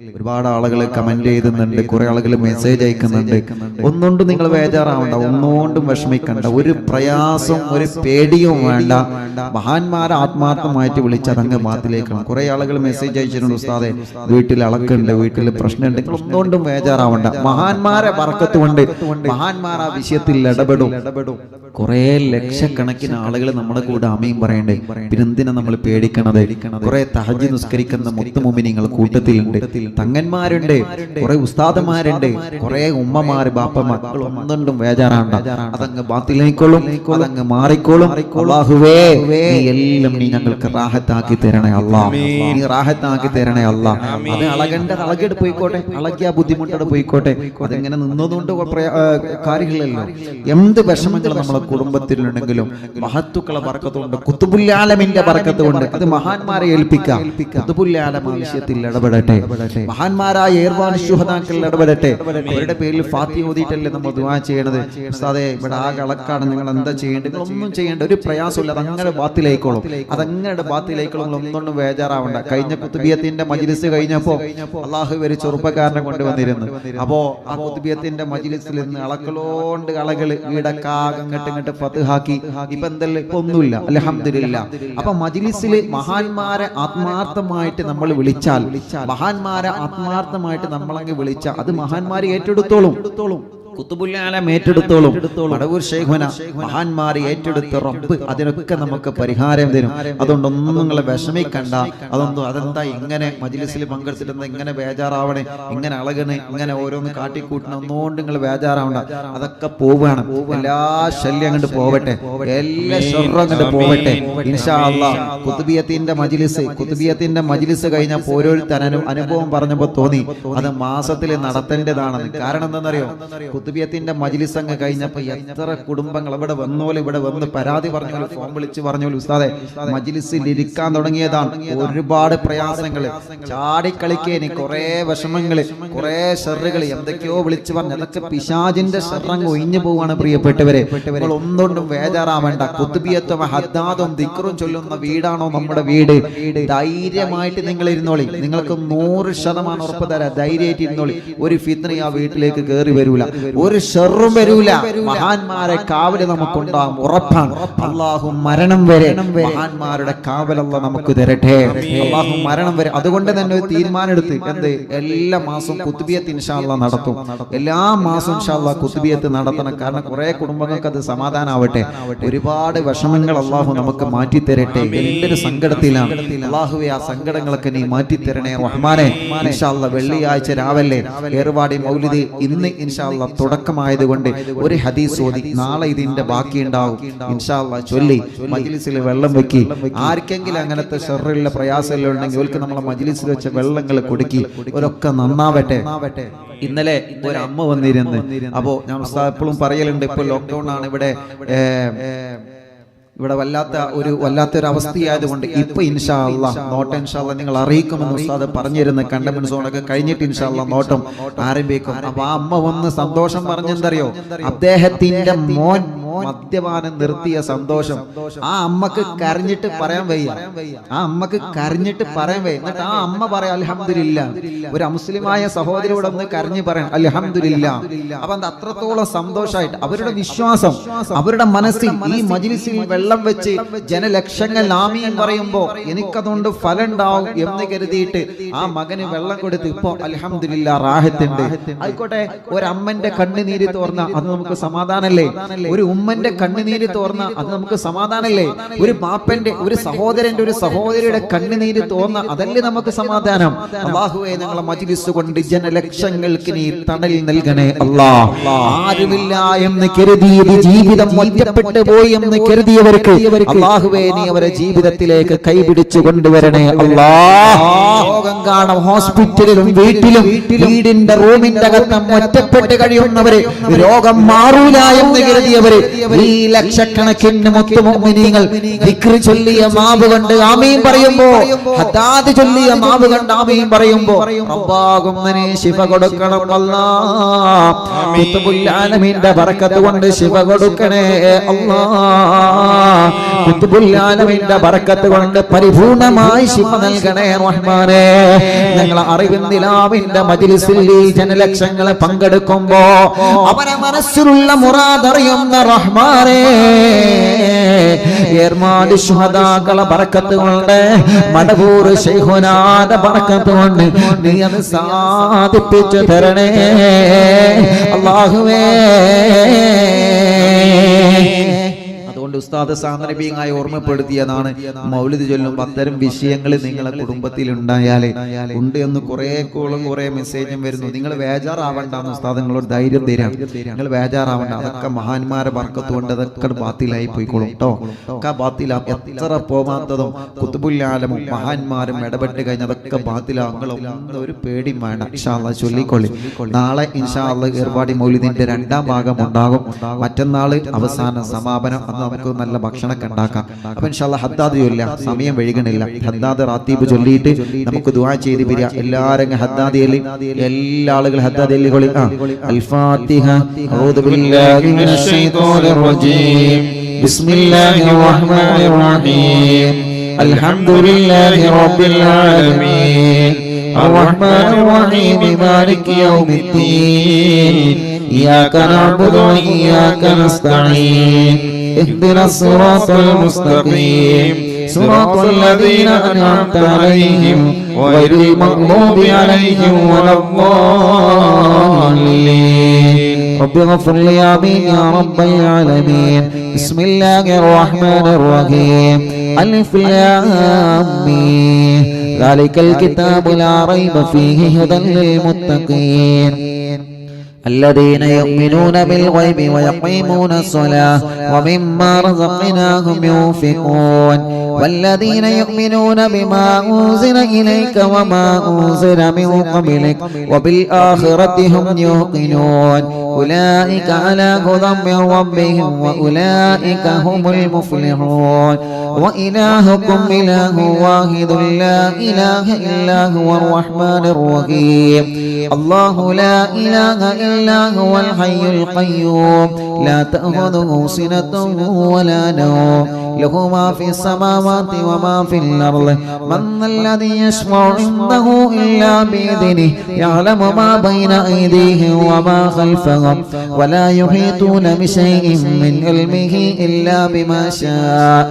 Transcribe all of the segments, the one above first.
ഒരുപാട് ആളുകൾ കമന്റ് ചെയ്യുന്നുണ്ട്, കുറെ ആളുകൾ മെസ്സേജ് അയക്കുന്നുണ്ട്. ഒന്നുകൊണ്ടും നിങ്ങൾ ബേജാറാവണ്ട, ഒന്നുകൊണ്ടും വിഷമിക്കണ്ട, ഒരു പ്രയാസം ഒരു പേടിയും വേണ്ട. മഹാന്മാരെ ആത്മാർത്ഥമായിട്ട് വിളിച്ചാൽ അങ്ങ് മാത്തിലേക്കാണ്. കുറെ ആളുകൾ മെസ്സേജ് അയച്ചിട്ടുണ്ട്, ഉസ്താദെ വീട്ടിൽ അളക്കുണ്ട്, വീട്ടിൽ പ്രശ്നമുണ്ട്. ഒന്നുകൊണ്ടും ബേജാറാവണ്ട, മഹാന്മാരെ ബർക്കത്ത് കൊണ്ട് മഹാന്മാർ ആ വിഷയത്തിൽ ഇടപെടും. കുറെ ലക്ഷക്കണക്കിന് ആളുകൾ നമ്മുടെ കൂടെ ആമീൻ പറയണ്ടേ, പിന്നെന്തിനാ നമ്മൾ പേടിക്കണത്? കുറെ തഹജ്ജുദ് നിസ്കരിക്കുന്ന മുത്തുമുമിനീങ്ങൾ കൂട്ടത്തിലുണ്ട്, തങ്ങന്മാരുണ്ട്, കുറെ ഉസ്താദന്മാരുണ്ട്, കുറെ ഉമ്മമാര് ബാപ്പ മക്കൾ. ഒന്നുകൊണ്ടും ബേജാറാണ്ട, അതങ്ങ് ബാത്തിലേക്കോളും, അതങ്ങ് മാറിക്കോളും. അല്ലാഹുവേ നീ എല്ലാം നീ ഞങ്ങൾക്ക് റാഹത്താക്കി തരണേ അല്ലാ, നീ റാഹത്താക്കി തരണേ അല്ലാ. അത് അളകേണ്ട അളകെട് പോയിക്കോട്ടെ, അളകിയ ബുദ്ധിമുട്ടോടെ പോയിക്കോട്ടെ, അതെങ്ങനെ നിന്നതുകൊണ്ട് കാര്യങ്ങളില്ലല്ലോ. എന്ത് വിഷമങ്ങൾ നമ്മളെ കുടുംബത്തിലുണ്ടെങ്കിലും മഹത്തുക്കളെ ബർക്കത്തുകൊണ്ട്, ഖുതുബുൽ ആലമിന്റെ ബർക്കത്ത് കൊണ്ട് അത് മഹാന്മാരെ ഏൽപ്പിക്കാം. ഖുതുബുൽ ആലം വിഷയത്തിൽ ഇടപെടട്ടെ, മഹാന്മാരായ ഏർവാൻ ശുഹദാക്കൾ ഇടപെടട്ടെ. അവരുടെ പേരിൽ ഫാത്തിഹ ഓതിയിട്ടല്ലേ നമ്മൾ ദുആ ചെയ്യണത്. ഉസ്താദേ ഇവിടെ ആ കളക്കാണ്, നിങ്ങൾ എന്താ ചെയ്യേണ്ടത്? ഒന്നും ചെയ്യേണ്ട, ഒരു പ്രയാസമില്ല, അതങ്ങനെ ബാത്തിലേക്കോളും, അതങ്ങനെ ബാത്തിലേക്കോളും. ഒന്നുകൊണ്ടും ബേജാറാവണ്ട. കഴിഞ്ഞ ഖുതുബിയത്തിന്റെ മജ്ലിസ് കഴിഞ്ഞപ്പോ അല്ലാഹു ഒരു ചെറുപ്പക്കാരനെ കൊണ്ടുവന്നിരുന്നു. അപ്പോ ആ ഖുതുബിയത്തിന്റെ മജ്ലിസിൽ നിന്ന് അളക്കളോണ്ട് കളകള് വീടൊക്കെ ഇങ്ങോട്ട് ഫത്ഹാക്കി. ഇപ്പൊ എന്തല്ല, ഇപ്പൊ ഒന്നുമില്ല, അൽഹംദുലില്ലാ. അപ്പൊ മജ്ലിസിൽ മഹാന്മാരെ ആത്മാർത്ഥമായിട്ട് നമ്മൾ വിളിച്ചാൽ, മഹാന്മാരെ ആത്മാർത്ഥമായിട്ട് നമ്മളങ്ങ് വിളിച്ചാൽ അത് മഹാന്മാരെ ഏറ്റെടുത്തോളും, ഖുതുബുൽ ആലം ഏറ്റെടുത്തോളും. മടവൂർ ശൈഖുന മഹാന്മാർ ഏറ്റെടുത്ത റബ്ബ് അതിനൊക്കെ നമുക്ക് പരിഹാരം തരും. അതുകൊണ്ടൊന്നും നിങ്ങൾ വിഷമിക്കണ്ട. അതെന്താ ഇങ്ങനെ മജ്ലിസിൽ പങ്കെടുത്തിട്ട് ഇങ്ങനെ ബേജാറാവണേ, ഇങ്ങനെ അളകണേ, ഇങ്ങനെ ഓരോന്ന് കാട്ടിക്കൂട്ടണം, ഒന്നുകൊണ്ട് നിങ്ങൾ ബേജാറാവണ്ട. അതൊക്കെ പോവുകയാണ്. എല്ലാ ശല്യം അങ്ങോട്ട് പോവട്ടെ, എല്ലാ ഷർറും അങ്ങോട്ട് പോവട്ടെ ഇൻഷാ അല്ലാഹ്. ഖുതുബിയത്തിന്റെ മജ്ലിസ് കഴിഞ്ഞപ്പോൾ ഓരോരുത്തരും അനുഭവം പറഞ്ഞപ്പോൾ തോന്നി അത് മാസത്തിൽ നടത്തേണ്ടതാണെന്ന്. കാരണം എന്താണെന്നറിയോ? ഖുതുബിയത്തിന്റെ മജ്ലിസ് അങ്ങ് കഴിഞ്ഞപ്പോ എത്ര കുടുംബങ്ങൾ ഇവിടെ വന്നോലെ, ഇവിടെ വന്ന് പരാതി പറഞ്ഞോലും, ഫോൺ വിളിച്ച് പറഞ്ഞോലും, ഉസ്താദെ മജ്ലിസിൽ ഇരിക്കാൻ തുടങ്ങിയതാണ്, ഒരുപാട് പ്രയാസങ്ങള്, ചാടിക്കളിക്കേനി, കുറെ വിഷമങ്ങള്, കുറെ ഷർറുകൾ, എന്തൊക്കെയോ വിളിച്ചു പറഞ്ഞു. അതൊക്കെ പിശാചിന്റെ ഷർറങ്ങ് ഒഴിഞ്ഞു പോവാണ്. പ്രിയപ്പെട്ടവരെ, നിങ്ങൾ ഒന്നുകൊണ്ടും ബേജാറാവേണ്ട. ഖുതുബിയത്തും ഹദ്ദാദും ദിക്റും ചൊല്ലുന്ന വീടാണോ നമ്മുടെ വീട്? ധൈര്യമായിട്ട് നിങ്ങൾ ഇരുന്നോളി, നിങ്ങൾക്ക് 100% ഉറപ്പ് തരാം. ധൈര്യമായിട്ട് ഇരുന്നോളി, ഒരു ഫിത്ന ആ വീട്ടിലേക്ക് കയറി വരൂല, ഒരു ഷർറും വരൂല. മഹാന്മാരെ കാവല് നമുക്കുണ്ടാകും, ഉറപ്പാണ്. അല്ലാഹു മരണം വരെ മഹാന്മാരുടെ കാവലല്ല നമുക്ക് തരട്ടെ, അല്ലാഹു മരണം വരെ. അതുകൊണ്ട് തന്നെ ഒരു തീരുമാനം എടുത്ത്, എല്ലാ മാസവും ഖുതുബിയത്ത് ഇൻഷാ അല്ലാഹ് നടത്തും. എല്ലാ മാസവും ഇൻഷാ അല്ലാഹ് ഖുതുബിയത്ത് നടത്തണം. കാരണം കുറെ കുടുംബങ്ങൾക്ക് അത് സമാധാനമാവട്ടെ. ഒരുപാട് വിഷമങ്ങൾ അല്ലാഹു നമുക്ക് മാറ്റി തരട്ടെ. എന്തൊരു സങ്കടത്തിലാണ്, അല്ലാഹുവേ ആ സങ്കടങ്ങളൊക്കെ നീ മാറ്റി തരണേ റഹ്മാനെ. ഇൻഷാ അല്ലാഹ് വെള്ളിയാഴ്ച രാവിലെ ഏർവാടി മൗലിദ് ഇന്ന് ഇൻഷാ അല്ലാഹ് തുടക്കമായതുകൊണ്ട് ഒരു ഹദീസ് ഓതി, നാളെ ഇതിന്റെ ബാക്കി ഉണ്ടാവും ഇൻഷാ അല്ലാഹ് ചൊല്ലി മജ്ലിസിൽ വെള്ളം വെക്കി. ആർക്കെങ്കിലും അങ്ങനത്തെ ഷർറുള്ള പ്രയാസമെല്ലാം ഉണ്ടെങ്കിൽ അവർക്ക് നമ്മളെ മജ്ലിസിൽ വെച്ച വെള്ളങ്ങൾ കൊടുക്കി, അവരൊക്കെ നന്നാവട്ടെ. ഇന്നലെ ഒരു അമ്മ വന്നിരുന്നു. അപ്പോ ഞാൻ എപ്പോഴും പറയലുണ്ട്, ഇപ്പൊ ലോക്ക്ഡൌൺ ആണ്, ഇവിടെ വല്ലാത്തൊരു അവസ്ഥയായതുകൊണ്ട് ഇപ്പൊ ഇൻഷാ അല്ലാഹ് നോട്ടം ഇൻഷാ അല്ലാഹ് നിങ്ങൾ അറിയിക്കുമെന്ന് ഉസ്താദ് പറഞ്ഞിരുന്നു. കണ്ടമെന്റ് സോണൊക്കെ കഴിഞ്ഞിട്ട് ഇൻഷാ അല്ലാഹ് നോട്ടം ആരംഭിക്കും. അപ്പൊ ആ അമ്മ വന്ന് സന്തോഷം പറഞ്ഞെന്തറിയോ? അദ്ദേഹത്തിന്റെ മോൻ മദ്യപാനം നിർത്തിയ സന്തോഷം. ആ അമ്മക്ക് കരഞ്ഞിട്ട് പറയാൻ വയ്യ, ആ അമ്മക്ക് കരഞ്ഞിട്ട് പറയാൻ വയ്യ. എന്നിട്ട് ആ അമ്മ പറയാം അൽഹംദുലില്ലാ. ഒരു മുസ്ലിമായ സഹോദരിയോട് ഒന്ന് കരഞ്ഞു പറയാൻ അൽഹംദുലില്ലാ. അപ്പൊ അത് അത്രത്തോളം സന്തോഷമായിട്ട് അവരുടെ വിശ്വാസം, അവരുടെ മനസ്സിൽ ഈ മജ്ലിസിൽ വെള്ളം വെച്ച് ജനലക്ഷങ്ങൾ ആമീൻ പറയുമ്പോ എനിക്കതുകൊണ്ട് ഫലം ഉണ്ടാവും എന്ന് കരുതിയിട്ട് ആ മകന് വെള്ളം കൊടുത്ത് ഇപ്പൊ അൽഹംദുലില്ലാ റാഹത്തുണ്ട്. ആയിക്കോട്ടെ, ഒരമ്മന്റെ കണ്ണുനീര് തോർന്ന അത് നമുക്ക് സമാധാനല്ലേ? ഒരു ഉമ്മന്റെ കണ്ണുനീര് തോർന്ന അത് നമുക്ക് സമാധാനല്ലേ? ഒരു ബാപ്പന്റെ, ഒരു സഹോദരന്റെ, ഒരു സഹോദരിയുടെ കണ്ണുനീര് തോർന്ന അതല്ലേ നമുക്ക് സമാധാനം? അല്ലാഹുവേ ഞങ്ങളെ മജ്ലിസ് കൊണ്ട് ജനലക്ഷങ്ങൾക്ക് നീ തണൽ നൽകണേ അല്ലാഹ്. ആരുമില്ല എന്ന് കരുതിയത് ജീവിതം ഒറ്റപ്പെട്ടു പോയി എന്ന് കരുതിയവർക്ക് അല്ലാഹുവേ നീ അവരെ ജീവിതത്തിലേക്ക് കൈപിടിച്ചു കൊണ്ടുവരണേ അല്ലാഹ്. രോഗം കാണും ഹോസ്പിറ്റലിലും വീട്ടിലും വീടിന്റെ റൂമിന്റെ അകത്തും ഒറ്റപ്പെട്ട് കഴിയുന്നവര്, രോഗം മാറൂല എന്ന് കരുതിയവര് ഈ ലക്ഷക്കണക്കിന് മുത്തുമുഅ്മിനീങ്ങൾ ദിക്ർ ചൊല്ലിയ മാവ് കണ്ട് ആമീൻ പറയുമ്പോ, ഹദ്ദാദ് ചൊല്ലിയ മാവ് കണ്ട് ആമീൻ പറയുമ്പോ റബ്ബാകുന്നനെ ശിഫ കൊടുക്കണം അല്ലാഹ്. ഖുത്ബുൽ ആലമീന്റെ ബറക്കത്ത് കൊണ്ട് ശിഫ കൊടുക്കണേ അല്ലാഹ്. ഖുത്ബുൽ ആലമീന്റെ ബറക്കത്ത് കൊണ്ട് പരിപൂർണമായി ശിഫ നൽകണേ റഹ്മാനേ. ഞങ്ങൾ അറിവിൻ നിലാവിന്റെ മജ്ലിസിൽ ഈ ജനലക്ഷങ്ങളെ പങ്കെടുക്കുമ്പോ അവരെ മനസ്സിലുള്ള മുറാദ് അറിയുന്ന റഹ്മാനേ, ഏർമാട് ശുഹദാക്കളെ ബറക്കത്ത് കൊണ്ട്, മടവൂർ ശൈഖുനാന്റെ ബറക്കത്ത് കൊണ്ട് നീ അത് സാധിപ്പിച്ചു തരണേ അല്ലാഹുവേ. അതുകൊണ്ട് ഉസ്താദ് സാന്ദർഭികമായി ഓർമ്മപ്പെടുത്തിയതാണ്, മൗലിദ് ചൊല്ലുമ്പോൾ അത്തരം വിഷയങ്ങൾ നിങ്ങളെ കുടുംബത്തിൽ ഉണ്ടായാലേ ഉണ്ട് എന്ന് കുറെ കോളും കുറെ മെസ്സേജും വരുന്നു. നിങ്ങൾ ബേജാറാവണ്ടെന്ന് ഉസ്താദ് നിങ്ങളോട് ധൈര്യം തരാം. നിങ്ങൾ ബേജാറാവണ്ട, അതൊക്കെ മഹാന്മാരെ ബർക്കത്ത് കൊണ്ട് അതൊക്കെ ബാത്തിലായി പോയിക്കോളും കേട്ടോ. ഒക്കെ ബാത്തിലാവും. എത്ര പോവാത്തതും ഖുത്ബുൽ ആലമും മഹാന്മാരും ഇടപെട്ട് കഴിഞ്ഞാൽ അതൊക്കെ ബാത്തിലാവും. നിങ്ങളൊന്നും ഒരു പേടിയും വേണ്ട. ഇൻഷാ അല്ലാഹ് ചൊല്ലിക്കൊള്ളി. നാളെ ഇൻഷാ അല്ലാഹ് ഏർവാടി മൗലിദിന്റെ 2ാം ഭാഗം ഉണ്ടാകും. മറ്റന്നാള് അവസാന സമാപനം. അന്ന് നമുക്ക് നല്ല ഭക്ഷണമൊക്കെ ഉണ്ടാക്കാം. അപ്പൊ ഇൻഷാ അല്ലാഹ് ഹദ്ദാദ് ചൊല്ലാം. സമയം വൈകണില്ല. ഹദ്ദാദ് റാത്തീബ് ചൊല്ലിയിട്ട് നമുക്ക് ദുആ ചെയ്ത് പിരിയാം. എല്ലാവരും ഹദ്ദാദ് ചൊല്ലി, എല്ലാ ആളുകളും ഹദ്ദാദ് ചൊല്ലിക്കൊള്ളി. അൽ ഫാത്തിഹ. അഊദു ബില്ലാഹി മിനശ് ശൈത്വാനിർ റജീം. ബിസ്മില്ലാഹിർ റഹ്മാനിർ റഹീം. അൽഹംദുലില്ലാഹി റബ്ബിൽ ആലമീൻ. الرحمن الرحيم مالك يوم الدين. إياك نعبد وإياك نستعين. اهدنا الصراط المستقيم صراط الذين أنعمت عليهم غير المغضوب عليهم ولا الضالين. رب اغفر لي آمين يا رب العالمين. بسم الله الرحمن الرحيم. ألف لام ميم. ذلك الكتاب لا ريب فيه هدى للمتقين الذين يؤمنون بالغيب ويقيمون الصلاة ومما رزقناهم ينفقون والذين يؤمنون بما أنزل إليك وما أنزل من قبلك وبالآخرة هم يوقنون أولئك على هدى من ربهم وأولئك هم المفلحون. وإلهكم إله واحد لا إله إلا هو الرحمن الرحيم. الله لا إله إلا هو الحي القيوم لا تأخذه سنة ولا نوم له ما في السماوات وما في الأرض. من الذي يشفع عنده إلا بإذنه يعلم ما بين أيديهم وما خلفهم ولا يحيطون بشيء من علمه إلا بما شاء.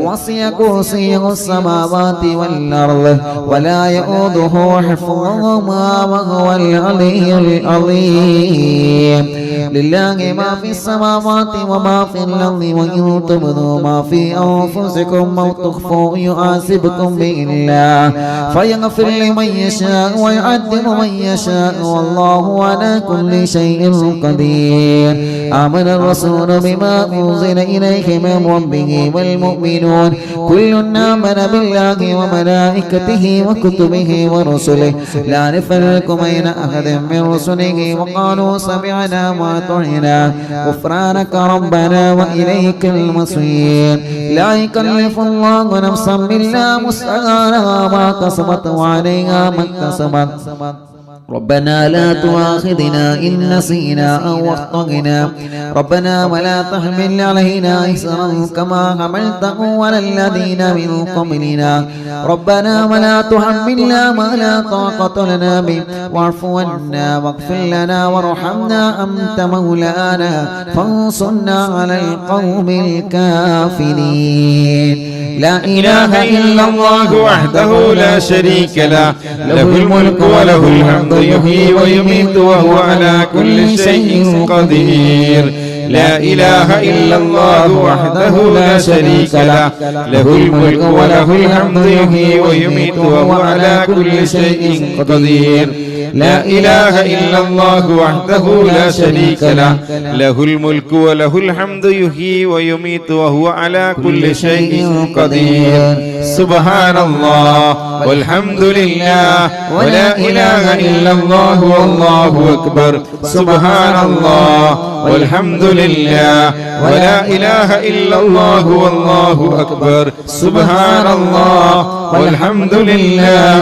وسع كرسيه السماوات والأرض ولا يؤوده حفظهما وهو العلي العظيم. لله ما في السماوات وما في الأرض وإن تبدوا ما في أنفسكم أو تخفوه يحاسبكم به الله فيغفر لمن يشاء ويعذب من يشاء والله على كل شيء قدير. آمن الرسول بما أنزل إليه من ربه والمؤمنون كل آمن بالله وملائكته وكتبه ورسله لا نفرق بين أحد من رسله وقالوا سمعنا وأطعنا غفرانك ربنا وإليك المصير. لا يكلف الله نفسا إلا وسعها ما كسبت وعليها ما اكتسبت. ربنا لا تؤاخذنا إن نسينا أو أخطأنا ربنا ولا تحمل علينا إصرا كما حملته على الذين من قبلنا ربنا ولا تحملنا ما لا طاقة لنا به واعف عنا واغفر لنا وارحمنا أنت مولانا فانصرنا على القوم الكافرين. لا إله إلا الله وحده لا شريك له له الملك وله الحمد يحيي ويميت وهو على كل شيء قدير. لا إله إلا الله وحده لا شريك له له الملك وله الحمد يحيي ويميت وهو على كل شيء قدير. لا إله إلا الله وحده لا شريك له له الملك وله الحمد يحيي ويميت وهو على كل شيء قدير سبحان الله والحمد لله ولا إله إلا الله والله أكبر سبحان الله والحمد لله ولا إله إلا الله والله أكبر سبحان الله والحمد لله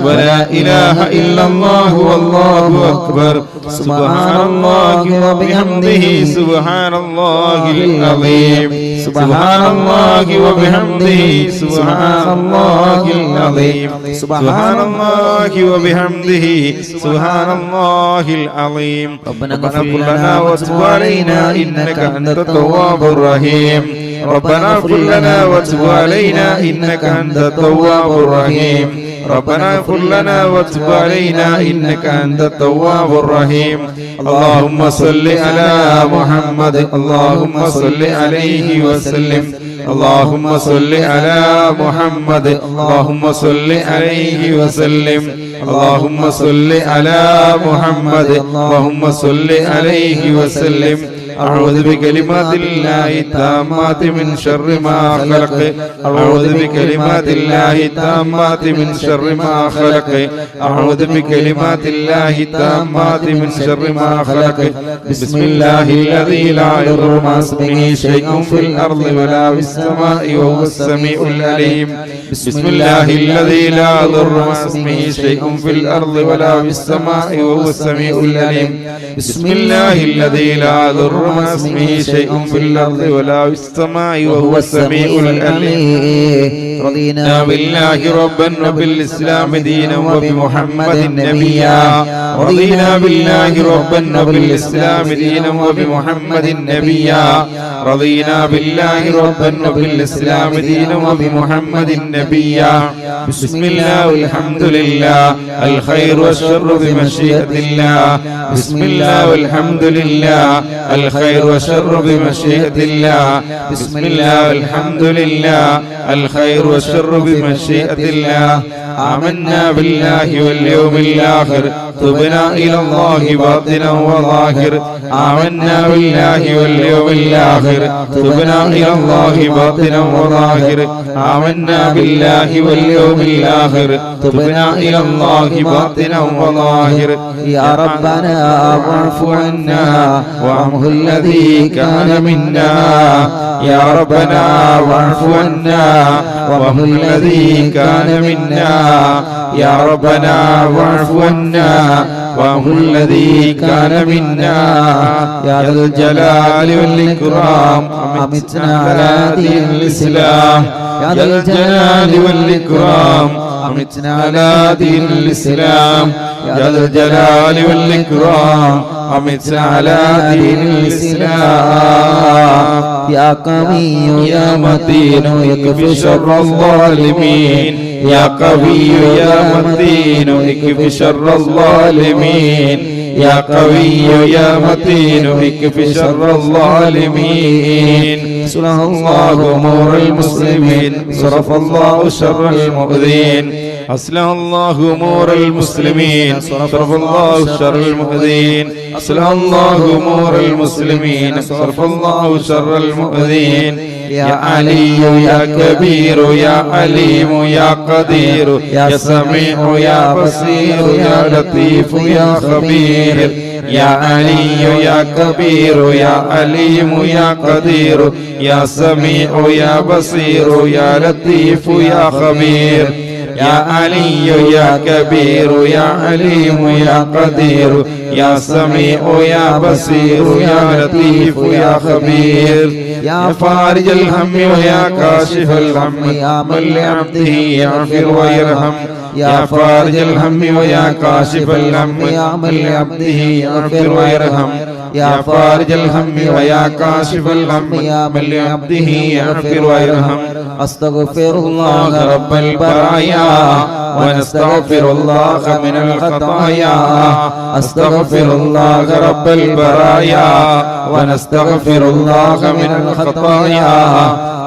ولا إله إلا الله والله أكبر سبحان الله وبحمده سبحان الله العظيم سبحان الله وبحمده سبحان الله العظيم سبحان الله وبحمده سبحان الله العظيم ربنا اغفر لنا وتب علينا إنك أنت التواب الرحيم ربنا اغفر لنا وتب علينا إنك أنت التواب الرحيم ربنا اغفر لنا وتب علينا إنك أنت التواب الرحيم اللهم صل على محمد اللهم صل عليه وسلم اللهم صل على محمد اللهم صل عليه وسلم اللهم صل على محمد اللهم صل عليه وسلم أعوذ بكلمات الله التامات من شر ما خلق أعوذ بكلمات الله التامات من شر ما خلق أعوذ بكلمات الله التامات من شر ما خلق بسم الله الذي لا يضر مع اسمه شيء في الأرض ولا في السماء وهو السميع العليم بسم الله الذي لا يضر مع اسمه شيء في الأرض ولا في السماء وهو السميع العليم بسم الله الذي لا يضر مع اسمه شيء في الأرض ولا في السماء وهو السميع العليم رضينا بالله ربا وبالإسلام دينا وبمحمد نبيا رضينا بالله ربا وبالإسلام دينا وبمحمد نبيا رضينا بالله ربا وبالإسلام دينا وبمحمد نبيا بسم الله والحمد لله الخير والشر بمشيئة الله بسم الله والحمد لله الخير والشر بمشيئة الله بسم الله والحمد لله الخير والشر بمشيئة الله آمنا بالله واليوم الآخر تبنا إلى الله باطنا وظاهر آمنا بالله واليوم الآخر تبنا إلى الله باطنا وظاهر آمنا بالله واليوم الآخر تبنا إلى الله باطنا وظاهر يا ربنا واعف عنا وعمه الذي كان منا يا ربنا واعف عنا وعمه الذي كان منا يا ربنا واعف عنا وعمه الذي كان منا يا ذا الجلال والإكرام أمتنا على دين الإسلام يا ذا الجلال والإكرام أمتنا على دين الإسلام يا ذا الجلال والإكرام أمتنا على دين الإسلام يا قوي يا متين يكفي شر الظالمين يا قوي يا متين اكف شر الظالمين يا قوي يا متين اكف شر الظالمين صلح الله أمور المسلمين صرف الله شر المؤذين أصلح الله أمور المسلمين صرف الله شر المؤذين أصلح الله أمور المسلمين صرف الله شر المؤذين يا علي يا كبير يا عليم يا قدير يا سميع يا بصير يا لطيف يا خبير يا علي يا كبير يا عليم يا قدير يا سميع يا بصير يا لطيف يا خبير يا علي يا كبير يا عليم يا قدير يا سميع يا بصير يا لطيف يا خبير يا فارج الهم ويا كاشف الهم يا من لعبده يغفر ويرحم يا فارج الهم ويا كاشف الهم يا من لعبده يغفر ويرحم يا فارج الهم ويا كاشف الهم يا من لعبده يغفر ويرحم أستغفر الله رب البرايا ونستغفر الله من الخطايا أستغفر الله رب البرايا ونستغفر الله من الخطايا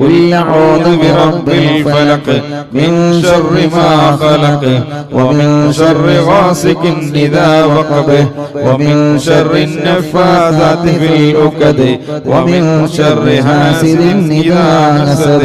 قل أعوذ برب الفلق من شر ما خلق ومن شر غاسق إذا وقب ومن شر النفاثات في العقد ومن شر حاسد إذا حسد.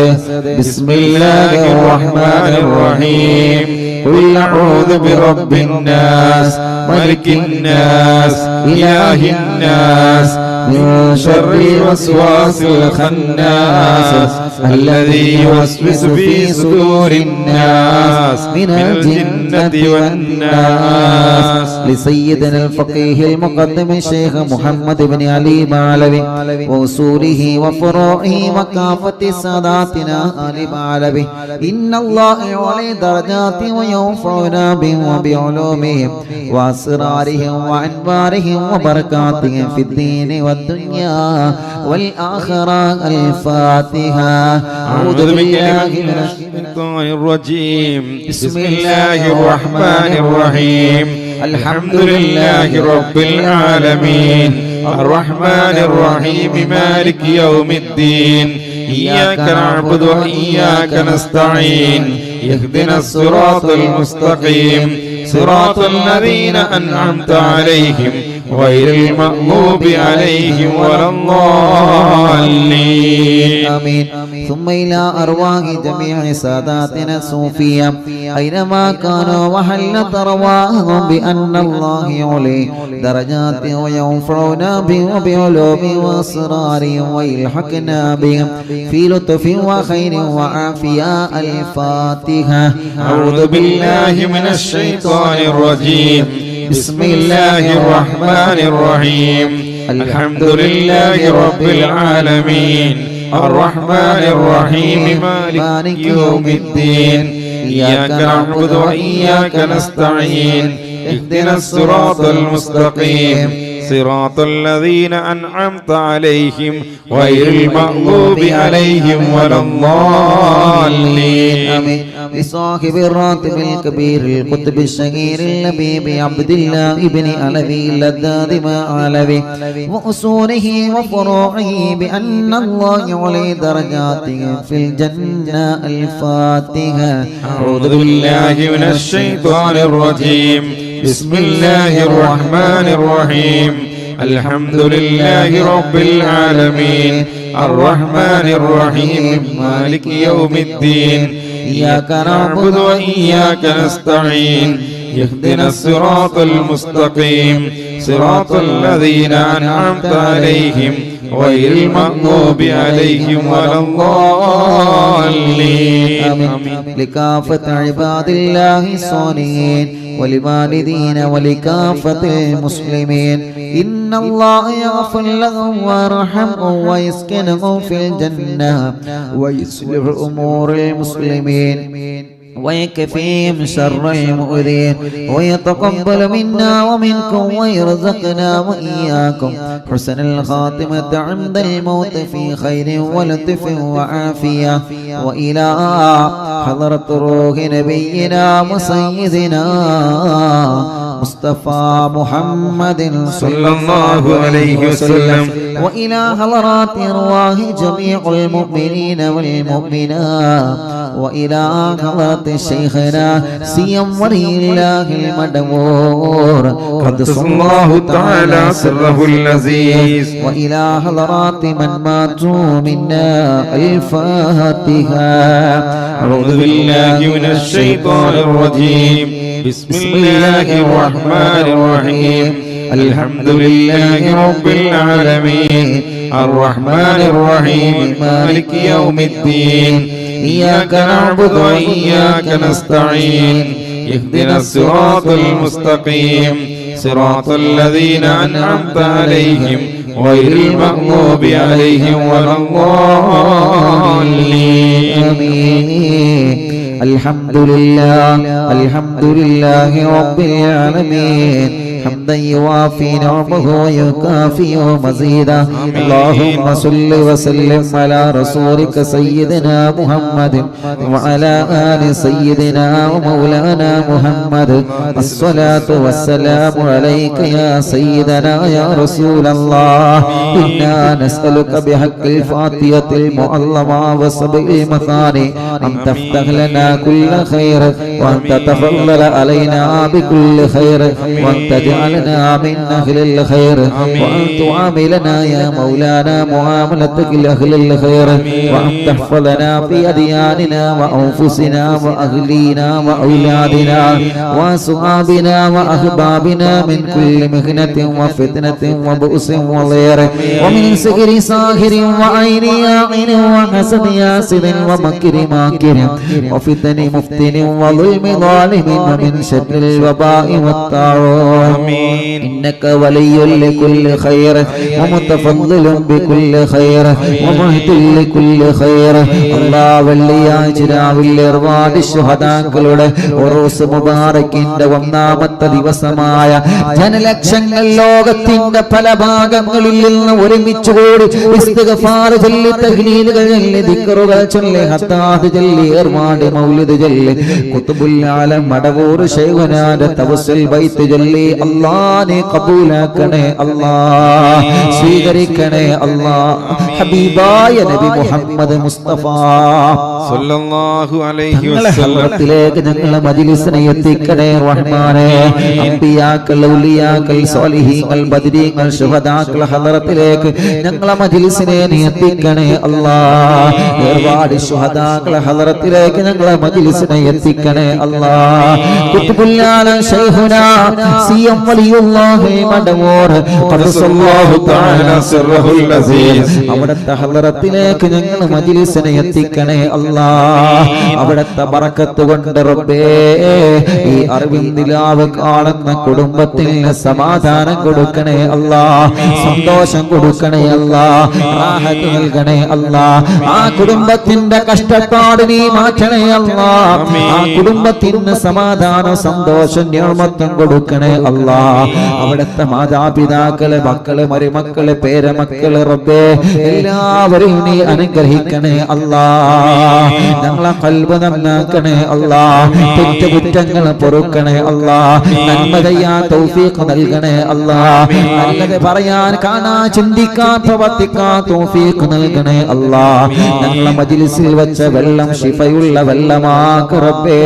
بسم الله الرحمن الرحيم. قل أعوذ برب الناس ملك الناس إله الناس من شر الوسواس الخناس الذي يوسوس في صدور الناس من الجنة والناس. لسيدنا الفقيه المقدم الشيخ محمد بن علي بعلوي وأصوله وفروعه وكافة ساداتنا آل بعلوي. إن الله يعلي درجات وينفعنا بهم وبعلومهم وأسرارهم وأنوارهم وبركاتهم في الدين والدنيا والآخرة. الفاتحة. أعوذ بالله من الشيطان الرجيم. بسم الله الرحمن الرحيم. الحمد لله رب العالمين الرحمن الرحيم مالك يوم الدين. إياك نعبد وإياك نستعين. اهدنا الصراط المستقيم صراط الذين أنعمت عليهم غير المغضوب عليهم ولا الضالين. آمين. ثم إلى أرواح جميع ساداتنا الصوفية أينما كانوا وحلت أرواحهم بأن الله يعلي درجات وينفعنا بهم وبعلوم وأسرارهم ويلحقنا بهم في لطف وخير وعافية. الفاتحة. أعوذ بالله من الشيطان الرجيم. بسم الله الرحمن الرحيم. الحمد لله رب العالمين الرحمن الرحيم مالك يوم الدين. إياك نعبد وإياك نستعين. اهدنا الصراط المستقيم صراط الذين أنعمت عليهم غير المغضوب عليهم ولا الضالين. آمين. لصاحب الراتب الكبير القطب الشهير اللبيب عبد الله ابن علوي اللذاذ ما علوي وأصوله وفروعه بأن الله يعلي درجاته في الجنة. الفاتحة. أعوذ بالله من الشيطان الرجيم. بسم الله الرحمن الرحيم. الحمد لله رب العالمين الرحمن الرحيم مالك يوم الدين. إياك نعبد وإياك نستعين. اهدنا الصراط المستقيم صراط الذين أنعمت عليهم غير المغضوب عليهم ولا الضالين. آمين. لكافة عباد الله الصالحين ولوالدين ولكافة المسلمين. إن الله يغفر لهم ويرحمهم ويسكنهم في الجنة ويصلح أمور المسلمين ويكفيهم شر المؤذين ويتقبل منا ومنكم ويرزقنا وإياكم حسن الخاتمة عند الموت في خير ولطف وعافية. وإلى حضرة روح نبينا وسيدنا مصطفى محمد صلى الله عليه وسلم. وإلى حضرات أرواح جميع المؤمنين والمؤمنات وإلى حضرة شيخنا سيم ولي الله المدبور قدس الله تعالى سره اللذيذ. وإلى حضرات من ماتوا منا. الفاتحة. أعوذ بالله من الشيطان الرجيم. بسم الله الرحمن الرحيم. الحمد لله رب العالمين الرحمن الرحيم مالك يوم الدين. إياك نعبد وإياك نستعين. اهدنا الصراط المستقيم صراط الذين أنعمت عليهم غير المغضوب عليهم ولا الضالين. الحمد لله رب العالمين حمدا يوافي نعمه ويكافئ مزيدا اللهم صل وسلم على رسولك سيدنا محمد وعلى آل سيدنا ومولانا محمد الصلاة والسلام عليك يا سيدنا يا رسول الله إنا نسألك بحق الفاتحة المعظمة وسبع المثاني أن تفتح لنا كل خير وأن تتفضل علينا بكل خير وأن تجعلنا من أهل الخير وأن تعاملنا يا مولانا معاملتك لأهل الخير وأن تحفظنا في أدياننا وأنفسنا وأهلينا وأولادنا وأصحابنا وأحبابنا من كل مهنة وفتنة وبؤس وضير ومن سحر ساحر وعين ياعن وحسد ياسد ومكر ماكر وفتن مفتن وظلم ظالم ومن شر الوباء والطاعون إنك ولي لكل خير ومتفضل بكل خير ومهد لكل خير الله വെള്ളിയാഴ്ച രാവിലെ ഒരുപാട് ശുഹദാക്കളുടെ ഉറൂസ് മുബാറക്കിന്റെ ഒന്നാമത്തെ ദിവസമായ ജനലക്ഷങ്ങൾ ലോകത്തിന്റെ പല ഭാഗങ്ങളിൽ നിന്ന് ഒരുമിച്ച് കൂടി ഇസ്തിഗ്ഫാർ ചൊല്ലി തഹ്ലീലുകൾ ചൊല്ലി ദിക്റുകൾ ചൊല്ലി ഹത്താദ് ചൊല്ലി ഏർവാട് മൗലിദ് ചൊല്ലി ഖുത്ബുൽ ആലം മടവൂർ ശൈഖുനാന്റെ തവസ്സുൽ ബൈത്ത് ചൊല്ലി അല്ലാഹ് നീ ഖബൂലാക്കണേ അല്ലാഹ് സ്വീകരിക്കണേ അല്ലാഹ് ഹബീബായ നബി മുഹമ്മദ് മുസ്തഫ സല്ലല്ലാഹു അലൈഹി വസല്ലം ഹദ്റത്തിലേക്ക് ഞങ്ങളെ മജ്ലിസിനെ എത്തിക്കണേ റഹ്മാനേ അംബിയാക്കൾ ഔലിയാക്കൾ സ്വാലിഹീങ്ങൾ ബദരീങ്ങൾ ശുഹദാക്കൾ ഹദ്റത്തിലേക്ക് ഞങ്ങളെ മജ്ലിസിനെ നീ എത്തിക്കണേ അല്ലാഹ് ഒരുപാട് ശുഹദാക്കൾ ഹദ്റത്തിലേക്ക് ഞങ്ങളെ മജ്ലിസിനെ എത്തിക്കണേ അല്ലാഹ് ഖുത്ബുൽ ആലം ശൈഖുനാ സിയം വലിയുല്ലാഹി മടവൂർ ഖദ്സല്ലാഹു തആല സിർറുൽ അസീസ് അവിടുത്തെ ഹദ്റത്തിലേക്ക് ഞങ്ങളെ മജ്ലിസിനെ എത്തിക്കണേ അല്ലാഹ് അവിടുത്തെ ബറക്കത്ത് കൊണ്ട് റബ്ബേ ഈ അറിവിൽ നിലാവ് കാണുന്ന കുടുംബത്തിന് സമാധാനം കൊടുക്കണേ അല്ലാഹ് സന്തോഷം കൊടുക്കണേ അല്ലാഹ് റാഹത്ത് നൽകണേ അല്ലാഹ് ആ കുടുംബത്തിന്റെ കഷ്ടപ്പാട് നീ മാറ്റണേ അല്ലാഹ് ആ കുടുംബത്തിന് സമാധാനം സന്തോഷം നിഅമത്തും കൊടുക്കണേ അല്ലാഹ് അവിടുത്തെ മാതാപിതാക്കള് മക്കള് മരുമക്കള് പേരമക്കള് റബ്ബേ എല്ലാവരെയും നീ അനുഗ്രഹിക്കണേ അല്ലാഹ് ഞങ്ങളെ ഖൽബ് നന്നാക്കണേ അല്ലാഹ് തെറ്റുകുറ്റങ്ങൾ പൊറുക്കണേ അല്ലാഹ് നന്മ ചെയ്യാൻ തൗഫീഖ് നൽകണേ അല്ലാഹ് നല്ലത് പറയാൻ കാണാൻ ചിന്തിക്കാൻ പ്രവർത്തിക്കാൻ തൗഫീഖ് നൽകണേ അല്ലാഹ് ഞങ്ങളെ മജ്ലിസിൽ വെച്ച വെള്ളം ശിഫയുള്ള വെള്ളമാക്ക് റബ്ബേ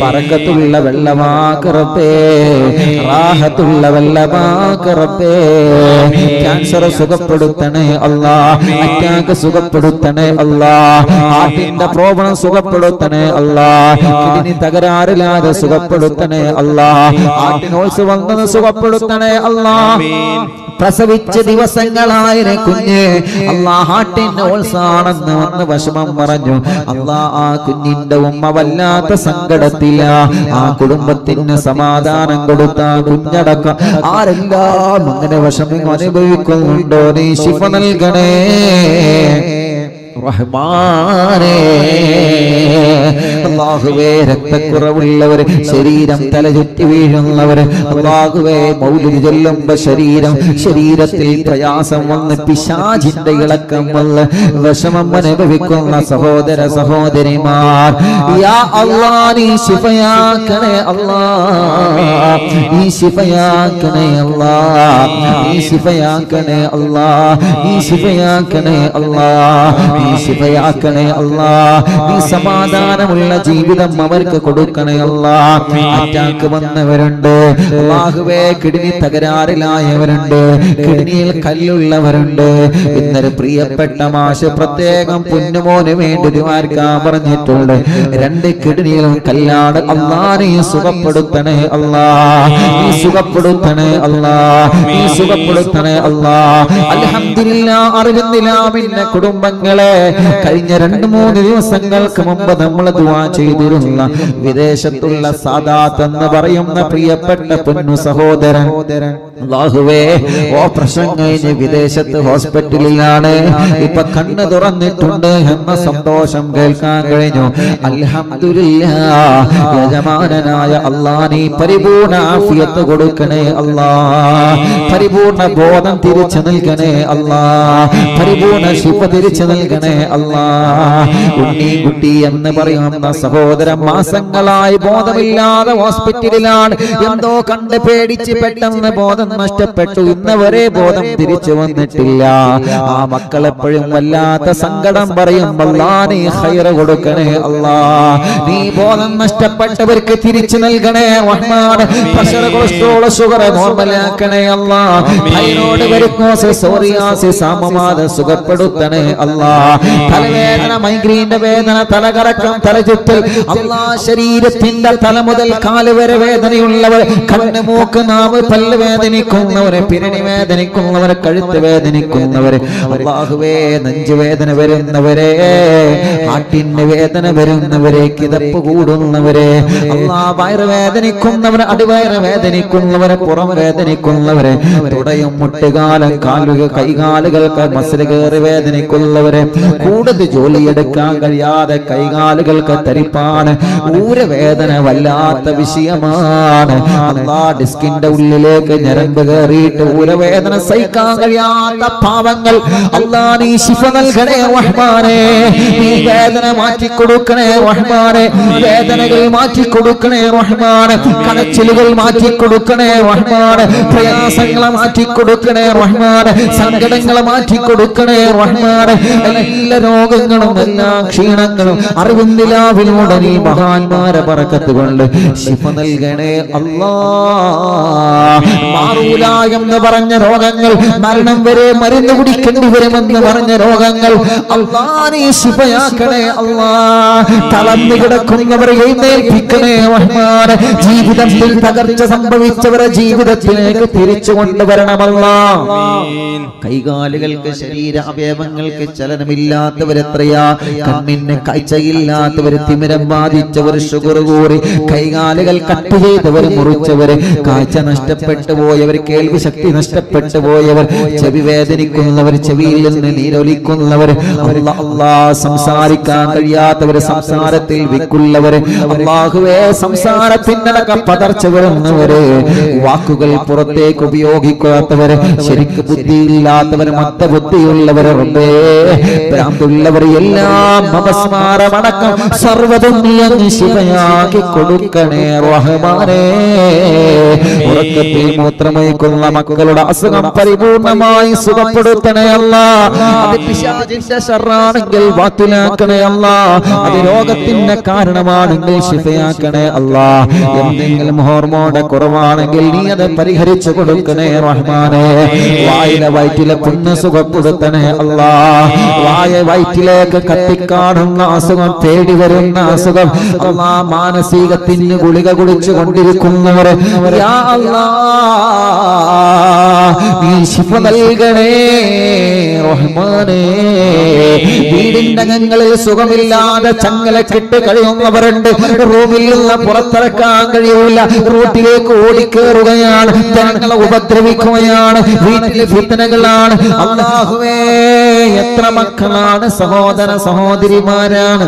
ബറക്കത്തുള്ള വെള്ളമാക്ക് റബ്ബേ റാഹത്തുള്ള വെള്ളമാക്ക് റബ്ബേ ക്യാൻസർ സുഖപ്പെടുത്തണേ അല്ലാഹ് അറ്റാക്ക് സുഖപ്പെടുത്തണേ അല്ലാഹ് ഹാർട്ടിന്റെ പ്രോബ്ലം സുഖപ്പെടുത്തണേ അല്ലാഹ് കിഡ്നി തകരാറില്ലാതെ സുഖപ്പെടുത്തണേ അല്ലാഹ് ഹാർട്ടിനോൾസ് വന്നത് സുഖപ്പെടുത്തണേ അല്ലാഹ് പ്രസവിച്ച ദിവസങ്ങളായ കുഞ്ഞ് അല്ലാഹ് ഹാർട്ടിനോൾസാണെന്ന് വന്ന് വിഷമം പറഞ്ഞു അല്ലാഹ് ആ കുഞ്ഞിന്റെ ഉമ്മ വല്ലാത്ത സങ്കടത്തില ആ കുടുംബത്തിന് സമാധാനം കൊടുത്ത കുഞ്ഞടക്കം ആരെല്ലാം അങ്ങനെ വിഷമം അനുഭവിക്കുന്നുണ്ടോ നീ ശിഫ നൽകണേ റഹ്മാനേ അല്ലാഹുവേ രക്തക്കുറവുള്ളവർ ശരീരം തലചുറ്റി വീഴുന്നവർ അല്ലാഹുവേ മൗലിദ് ചൊല്ലുമ്പോൾ ശരീരത്തിൽ പ്രയാസം വന്ന് പിശാചിന്റെ ഇളക്കം വന്ന് വിഷമം അനുഭവിക്കുന്ന സഹോദര സഹോദരിമാർ യാ അല്ലാഹ് നീ ശിഫയാക്കണേ അല്ലാഹ് നീ ശിഫയാക്കണേ അല്ലാഹ് നീ ശിഫയാക്കണേ അല്ലാഹ് നീ ശിഫയാക്കണേ അല്ലാഹ് നീ ശിഫയാക്കണേ അല്ലാഹ് നീ സമാധാനമുള്ള ജീവിതം അവർക്ക് കൊടുക്കണേ അല്ലാഹ് അറ്റാക്ക് വന്നവരുണ്ട് അല്ലാഹുവേ കിഡ്നി തകരാറിലായവരുണ്ട് കിഡ്നിയിൽ കല്ലുള്ളവരുണ്ട് ഇന്നലെ പ്രിയപ്പെട്ട മാഷ് പ്രത്യേകം പൊന്നുമോന് വേണ്ടി ദുആർക്കാൻ പറഞ്ഞിട്ടുണ്ട് 2 കിഡ്നിയിലും കല്ലാണ് അല്ലാഹ് നീ സുഖപ്പെടുത്തണേ അല്ലാഹ് നീ സുഖപ്പെടുത്തണേ അല്ലാഹ് നീ സുഖപ്പെടുത്തണേ അല്ലാഹ് അൽഹംദുലില്ലാഹ് അറിവിന്നിലാമിന്റെ കുടുംബങ്ങളെ കഴിഞ്ഞ 2-3 ദിവസങ്ങൾക്ക് മുമ്പ് നമ്മൾ ദുആ ചെയ്തിരുന്ന വിദേശത്തുള്ള സാദാത്ത് എന്ന് പറയുന്ന പ്രിയപ്പെട്ട പൊന്നു സഹോദരൻ അല്ലാഹുവേ ഓപ്പറേഷൻ കഴിഞ്ഞ് വിദേശത്ത് ഹോസ്പിറ്റലിലാണ്, ഇപ്പൊ കണ്ണ് തുറന്നിട്ടുണ്ട് എന്ന സന്തോഷം കേൾക്കാൻ കഴിഞ്ഞു. അൽഹംദുലില്ലാഹ്. യജമാനനായ അല്ലാഹ് നീ പരിപൂർണ്ണ ആഫിയത്ത് കൊടുക്കണേ അല്ലാഹ്, പരിപൂർണ്ണ ബോധം തിരിച്ചു നൽകണേ അല്ലാഹ്, പരിപൂർണ്ണ ശിഫ തിരിച്ചു നൽകണേ അല്ലാഹ്. ഉണ്ണിക്കുട്ടി എന്ന് പറയുന്ന സഹോദരൻ മാസങ്ങളായി ബോധമില്ലാതെ ഹോസ്പിറ്റലിലാണ്. എന്തോ കണ്ട് പേടിച്ച് പെട്ടെന്ന് ബോധം നഷ്ടപ്പെട്ടു. ഇന്നവരെ ബോധം തിരിച്ചു വന്നിട്ടില്ല. ആ മക്കൾ എപ്പോഴും വല്ലാത്ത സങ്കടം പറയും. അല്ലാഹ് നീ ഖൈർ കൊടുക്കണേ അല്ലാഹ്, നീ ബോധം നഷ്ടപ്പെട്ടവർക്ക് തിരിച്ചു നൽകണേ റഹ്മാൻ. പ്രഷർ, കൊളസ്ട്രോൾ, ഷുഗർ നോർമലാക്കണേ അല്ലാഹ്. തൈറോയ്ഡ്, വെരിക്കോസിസ്, സോറിയാസിസ്, ആമവാദം സുഖപ്പെടുത്തണേ അല്ലാഹ്. തലവേദന, മൈഗ്രെയിന്റെ വേദന, തലകറക്കം, തലചുറ്റൽ അല്ലാഹ്, ശരീരത്തിന്റെ തല മുതൽ കാല് വരെ വേദനയുള്ളവർ, കണ്ണ്, മൂക്ക്, നാവ്, പല്ല് വേദനിക്കുന്നവരെ, പിരടി വേദനിക്കുന്നവരെ, കഴുത്ത് വേദനിക്കുന്നവരെ, അല്ലാഹുവേ നെഞ്ചുവേദന വരുന്നവരെ, ഹാർട്ടിന് വേദന വരുന്നവരെ, കിതപ്പ് കൂടുന്നവരെ, അല്ലാഹ് വയറ് വേദനിക്കുന്നവരെ, അടിവയറ് വേദനിക്കുന്നവരെ, പുറം വേദനിക്കുന്നവരെ, തുടയും മുട്ടുകാലം, കാലുകൾ, കൈകാലുകൾക്ക് മസിൽ കയറി വേദനിക്കുന്നവരെ, കൂടുതൽ ജോലിയെടുക്കാൻ കഴിയാതെ കൈകാലുകൾക്ക് തരിപ്പാണ്, ഊരവേദന വല്ലാത്ത വിഷയമാണ്. അല്ലാഹ് ഡിസ്കിന്റെ ഉള്ളിലേക്ക് ഞരമ്പ് കയറിയിട്ട് ഊരവേദന സഹിക്കാൻ കഴിയാത്ത പാവങ്ങൾ, അല്ലാഹ് നീ ശിഫ നൽകണേ റഹ്മാനേ, നീ വേദന മാറ്റി കൊടുക്കണേ റഹ്മാനേ, വേദനകൾ മാറ്റി കൊടുക്കണേ റഹ്മാനേ, കടച്ചിലുകൾ മാറ്റി കൊടുക്കണേ റഹ്മാനേ, പ്രയാസങ്ങളെ മാറ്റി കൊടുക്കണേ റഹ്മാനേ, സങ്കടങ്ങളെ മാറ്റി കൊടുക്കണേ റഹ്മാനേ. എല്ലാ രോഗങ്ങളും എല്ലാ ക്ഷീണങ്ങളും അറിവും നിലാവിലൂടെ നീ മഹാന്മാരെ ബറക്കത്ത് കൊണ്ട് ശിഫ നൽകണേ അല്ലാഹ്. മാറൂല എന്ന് പറഞ്ഞ രോഗങ്ങൾ, മരണം വരെ മരുന്ന് കുടിക്കേണ്ടി വരുമെന്ന് പറഞ്ഞ രോഗങ്ങൾ അല്ലാഹ് നീ ശിഫയാക്കണേ അല്ലാഹ്. തളർന്നു കിടക്കുന്നവരെ എഴുന്നേൽപ്പിക്കണേ റഹ്മാനേ. ജീവിതത്തിൽ തകർച്ച സംഭവിച്ചവരെ ജീവിതത്തിലേക്ക് തിരിച്ചു കൊണ്ടുവരണമല്ലാഹ്. കൈകാലുകൾക്ക്, ശരീര അവയവങ്ങൾക്ക് ചലനമില്ലാത്തവരെത്രയാ, കണ്ണിന് കാഴ്ചയില്ലാത്തവർ, തിമിരം ബാധിച്ചവർ, ഷുഗർ കൂറി കൈകാലുകൾ കട്ട് ചെയ്തവർ, മുറിച്ചവര്, കാഴ്ച നഷ്ടപ്പെട്ടു പോയവർ, കേൾവി ശക്തി നഷ്ടപ്പെട്ടു പോയവർ, ചെവി വേദനിക്കുന്നവർ, ചെവിയിൽ നിന്ന് നീരൊലിക്കുന്നവർ, അല്ലാഹ് സംസാരിക്കാൻ കഴിയാത്തവർ, സംസാരത്തിൽ വിക്കുള്ളവർ, അല്ലാഹുവേ സംസാരത്തിനടക്കം പതർച്ച വരുന്നവര്, വാക്കുകൾ പുറത്തേക്ക് ഉപയോഗിക്കാത്തവര്, ശരിക്ക് ബുദ്ധിയില്ലാത്തവർ, മത്തബുദ്ധിയുള്ളവർ, റബ്ബേ ഭ്രാന്തുള്ളവർ, എല്ലാം അപസ്മാരമടക്കം സർവ്വതും നീ അങ്ങ് ശിഫയാക്കി കൊടുക്കണേ റഹ്മാനേ. ഉറക്കത്തിൽ മൂത്രമൊഴിക്കുന്ന മക്കളുടെ അസുഖം പരിപൂർണമായി സുഖപ്പെടുത്തണേ അല്ലാഹ്. അത് പിശാചിന്റെ ശർറാണെങ്കിൽ ബാത്തിലാക്കണേ അല്ലാഹ്. അത് രോഗത്തിന്റെ കാരണമാണെങ്കിൽ ശിഫയാക്കണേ അല്ലാഹ്. എന്തെങ്കിലും ഹോർമോണിന്റെ കുറവാണെങ്കിൽ നീ അത് പരിഹരിച്ചു കൊടുക്കണേ റഹ്മാനേ. വായിലെ വയറ്റിലെ പുണ്ണ് സുഖപ്പെടുത്തണേ അല്ലാഹ്. വായ വയറ്റിലേക്ക് കത്തിക്കാണുന്ന അസുഖം, പേടി വരുന്ന അസുഖം അല്ലാഹ്, മാനസികത്തിന് ഗുളിക കുടിച്ചു കൊണ്ടിരിക്കുന്നവർ യാ അല്ലാഹ് നീ ശിഫ നൽകണേ റഹ്മാനേ. വീടിന്റെ അകങ്ങളിൽ സുഖമില്ലാതെ ചങ്ങലക്കിട്ട് കഴിയുന്നവരുണ്ട്. റൂമിൽ നിന്ന് പുറത്തിറക്കാൻ കഴിയൂല, റോട്ടിലേക്ക് ഓടിക്കേറുകയാണ്, ജനങ്ങളെ ഉപദ്രവിക്കുകയാണ്, വീട്ടിലെ ഫിത്നകളാണ്. അല്ലാഹുവേ എത്ര മക്കളാണ്, സഹോദര സഹോദരിമാരാണ്.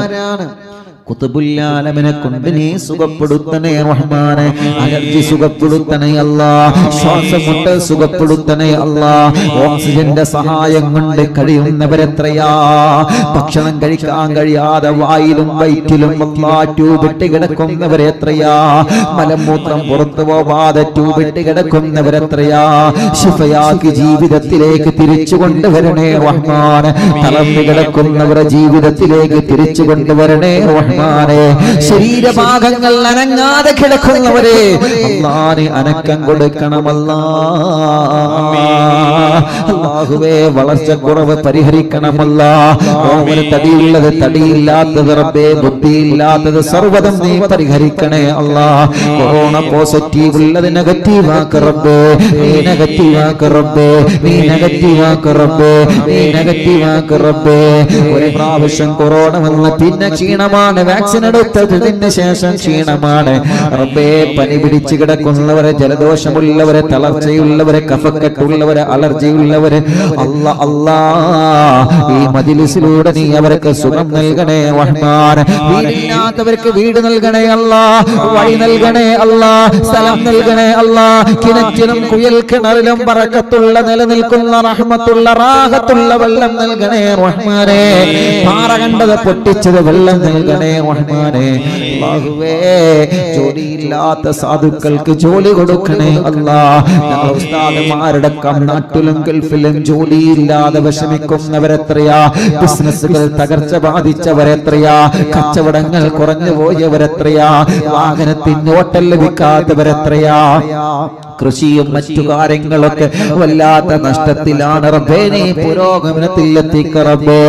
കുതുബുല്ലാലമിനെ കൊണ്ട് നീ സുഖപ്പെടുത്തണേ റഹ്മാനേ. അലർജി സുഖപ്പെടുത്തണേ അല്ലാഹ്, ശ്വാസമുട്ട് സുഖപ്പെടുത്തണേ അല്ലാഹ്. ഓക്സിജന്റെ സഹായം കൊണ്ട് കഴിയുന്നവരെത്രയാ, ഭക്ഷണം കഴിക്കാൻ കഴിയാതെ വായിലും വയറ്റിലും ട്യൂബിട്ട് കിടക്കുന്നവരെത്രയാ, മലമൂത്രം പുറത്തു പോവാതെ ട്യൂബിട്ട് കിടക്കുന്നവരെത്രയാ. ശിഫയാക്കി ജീവിതത്തിലേക്ക് തിരിച്ചു കൊണ്ടുവരണേ റഹ്മാനേ. തളർന്നു കിടക്കുന്നവരെ ജീവിതത്തിലേക്ക് തിരിച്ചു കൊണ്ടുവരണേ റഹ്മാനേ. ശരീരഭാഗങ്ങൾ അനങ്ങാതെ കിടക്കുന്നവരെ അല്ലാഹ് അനക്കം കൊടുക്കണമല്ലാ. അല്ലാഹുവേ വളർച്ചക്കുറവ് പരിഹരിക്കണമല്ലാ. ഓമന തടിയുള്ളത് തടിയില്ലാത്തത് റബ്ബേ, ബുദ്ധിയില്ലാത്തത് സർവ്വതും നീ പരിഹരിക്കണേ അല്ലാ. കൊറോണ പോസിറ്റീവ് ഉള്ളത് നെഗറ്റീവാക്ക് റബ്ബേ, നീ നെഗറ്റീവാക്ക് റബ്ബേ, നീ നെഗറ്റീവാക്ക് റബ്ബേ, നീ നെഗറ്റീവാക്ക് റബ്ബേ. ഒരു പ്രാവശ്യം കൊറോണ വന്ന് പിന്നെ ക്ഷീണമാണ്, വാക്സിൻ എടുത്തതിന് ശേഷം ക്ഷീണമാണ് റബ്ബേ. പനി പിടിച്ചു കിടക്കുന്നവരെ, ജലദോഷമുള്ളവരെ, തളർച്ചയുള്ളവരെ, കഫക്കെട്ടുള്ളവരെ, അലർജിയുള്ളവരെ അല്ലാ അല്ലാ ഈ മജ്‌ലിസിലൂടെ നീ അവർക്ക് സുഖം നൽകണേ റഹ്മാൻ. വീടില്ലാത്തവർക്ക് വീട് നൽകണേ അല്ലാ, വഴി നൽകണേ അല്ലാ, സ്ഥലം നൽകണേ അല്ലാ. കിണറ്റിലും കുയൽ കിണറിലും ബറക്കത്തുള്ള നിലനിൽക്കുന്ന റഹ്മത്തുള്ള റാഹത്തുള്ള വെള്ളം നൽകണേ റഹ്മാനേ. പാറ കണ്ടത് പൊട്ടിച്ചത് വെള്ളം നൽകണേ റഹ്മാനേ. അല്ലാഹുവേ ജോലിയില്ലാത്ത സാധുക്കൾക്ക് ജോലി കൊടുക്കണേ അല്ലാ. ഞങ്ങൾ ഉസ്താദുമാരുടെ നാട്ടിലും ഗൾഫിലും ജോലിയില്ലാതെ വിഷമിക്കുന്നവരെത്രയാ, ബിസിനസ്സുകൾ തകർച്ച ബാധിച്ചവരെത്രയാ, കച്ചവടങ്ങൾ കുറഞ്ഞു പോയവരെത്രയാ, വാഹനത്തിന് ഓട്ടം ലഭിക്കാത്തവരെത്രയാ, കൃഷിയും മറ്റു കാര്യങ്ങളൊക്കെ വല്ലാത്ത നഷ്ടത്തിലാണ് റബ്ബേ. നീ പുരോഗമനത്തിൽ എത്തിക്ക റബ്ബേ.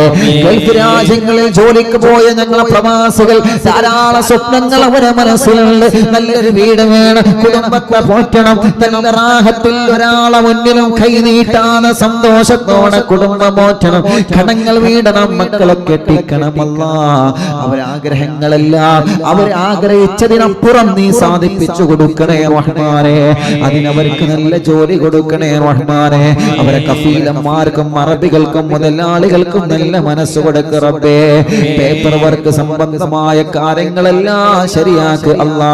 ഗൾഫ് രാജ്യങ്ങളിൽ ജോലിക്ക് പോയ ഞങ്ങളെ പ്രവാസികൾ ധാരാളം സ്വപ്നങ്ങൾ അവരെ മനസ്സിലുണ്ട്. നല്ലൊരു വീട് വേണം, കുടുംബത്തെ പോറ്റണം, തന്റെ റാഹത്തിൽ ഒരാളെ മുന്നിലും കൈ നീട്ടാതെ സന്തോഷത്തോടെ കുടുംബം പോറ്റണം, കടങ്ങൾ വീടണം, മക്കളെ കെട്ടിക്കണം. അല്ലാ അവരാഗ്രഹങ്ങളെല്ലാം അവരാഗ്രഹിച്ചതിനപ്പുറം നീ സാധിപ്പിച്ചു കൊടുക്കണേ റഹ്മാനേ. അതിനവർക്ക് നല്ല ജോലി കൊടുക്കണേ റഹ്മാനേ. അവരെ കഫീലന്മാർക്കും അറബികൾക്കും മുതലാളികൾക്കും നല്ല മനസ്സ് കൊടുക്ക റബ്ബേ. പേപ്പർ വർക്ക് സംബന്ധമായ കാര്യങ്ങളെല്ലാം ശരിയാക്ക് അല്ലാ.